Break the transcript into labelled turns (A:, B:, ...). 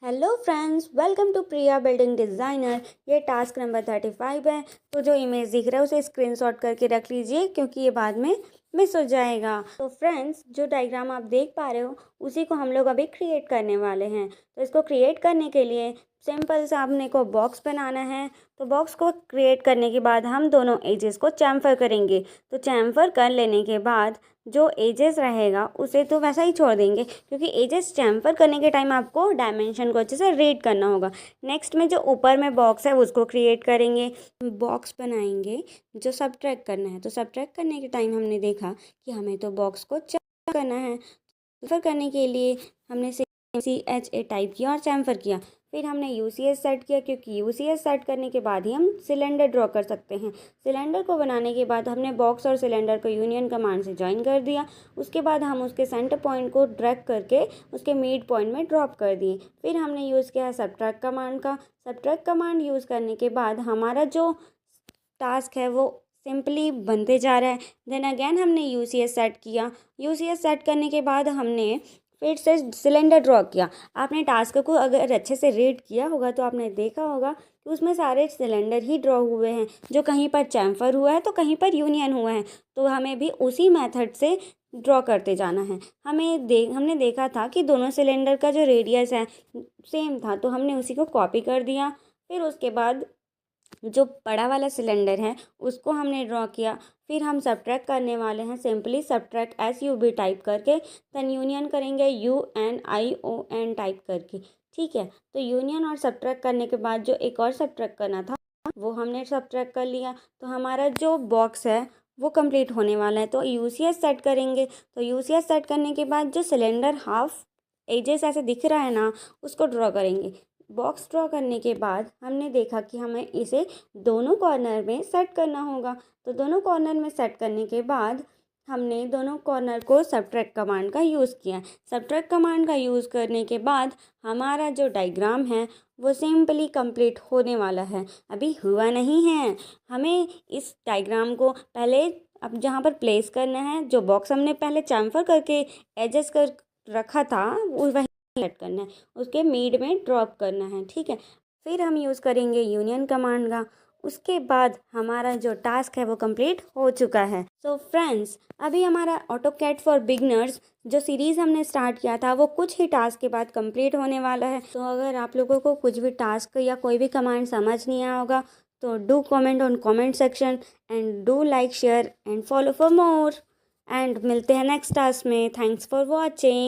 A: Hello friends, welcome to Priya building designer. ये task number 35 है। तो जो इमेज दिख रहा है उसे स्क्रीनशॉट करके रख लीजिए क्योंकि ये बाद में मिस हो जाएगा। तो फ्रेंड्स, जो डायग्राम आप देख पा रहे हो उसी को हम लोग अभी क्रिएट करने वाले हैं। तो इसको क्रिएट करने के लिए सिंपल सा अपने को बॉक्स बनाना है। तो बॉक्स को क्रिएट करने के बाद हम दोनों एजेस को चैम्फर करेंगे। तो चैम्फर कर लेने के बाद जो एजेस रहेगा उसे तो वैसा ही छोड़ देंगे क्योंकि एजेस चैम्फर करने के टाइम आपको डायमेंशन को अच्छे से रीड करना होगा। नेक्स्ट में जो ऊपर में बॉक्स है उसको क्रिएट करेंगे, बॉक्स बनाएंगे जो सब्ट्रैक्ट करना है। तो सब्ट्रैक्ट करने के टाइम हमने देखा कि हमें तो बॉक्स को चैम्फर करना है। चैम्फर करने के लिए हमने CHA टाइप किया और चैम्फर किया। फिर हमने UCS सेट किया क्योंकि UCS सेट करने के बाद ही हम सिलेंडर ड्रॉ कर सकते हैं। सिलेंडर को बनाने के बाद हमने बॉक्स और सिलेंडर को यूनियन कमांड से ज्वाइन कर दिया। उसके बाद हम उसके सेंटर पॉइंट को ड्रैग करके उसके मिड पॉइंट में ड्रॉप कर दिए। फिर हमने यूज़ किया सब्ट्रैक्ट कमांड का। सब्ट्रैक्ट कमांड यूज़ करने के बाद हमारा जो टास्क है वो सिंपली बनते जा रहा है। देन अगेन हमने UCS सेट किया। UCS सेट करने के बाद हमने फिर से सिलेंडर ड्रॉ किया। आपने टास्क को अगर अच्छे से रीड किया होगा तो आपने देखा होगा कि उसमें सारे सिलेंडर ही ड्रॉ हुए हैं। जो कहीं पर चैम्फर हुआ है तो कहीं पर यूनियन हुआ है। तो हमें भी उसी मेथड से ड्रॉ करते जाना है। हमने देखा था कि दोनों सिलेंडर का जो रेडियस है सेम था, तो हमने उसी को कॉपी कर दिया। फिर उसके बाद जो बड़ा वाला सिलेंडर है उसको हमने ड्रॉ किया। फिर हम सब्ट्रैक्ट करने वाले हैं। सिंपली सब्ट्रैक्ट SUB टाइप करके देन यूनियन करेंगे UNION टाइप करके। ठीक है, तो यूनियन और सब्ट्रैक्ट करने के बाद जो एक और सब्ट्रैक्ट करना था वो हमने सब्ट्रैक्ट कर लिया। तो हमारा जो बॉक्स है वो कंप्लीट होने वाला है। तो UCS सेट करेंगे। तो UCS सेट करने के बाद जो सिलेंडर हाफ एजेस ऐसे दिख रहा है ना उसको ड्रॉ करेंगे। बॉक्स ड्रॉ करने के बाद हमने देखा कि हमें इसे दोनों कॉर्नर में सेट करना होगा। तो दोनों कॉर्नर में सेट करने के बाद हमने दोनों कॉर्नर को सब्ट्रैक्ट कमांड का यूज़ किया। सब्ट्रैक्ट कमांड का यूज़ करने के बाद हमारा जो डायग्राम है वो सिंपली कंप्लीट होने वाला है, अभी हुआ नहीं है। हमें इस डायग्राम को पहले अब जहाँ पर प्लेस करना है, जो बॉक्स हमने पहले चैम्फर करके एडजस्ट कर रखा था वही सेट करना है, उसके मिड में ड्रॉप करना है। ठीक है, फिर हम यूज़ करेंगे यूनियन कमांड का। उसके बाद हमारा जो टास्क है वो कंप्लीट हो चुका है। सो फ्रेंड्स, अभी हमारा ऑटोकैड फॉर बिगनर्स जो सीरीज़ हमने स्टार्ट किया था वो कुछ ही टास्क के बाद कंप्लीट होने वाला है। तो अगर आप लोगों को कुछ भी टास्क या कोई भी कमांड समझ नहीं आया होगा तो do comment on comment section and do like share and follow for more. And मिलते हैं नेक्स्ट टास्क में। Thanks for watching.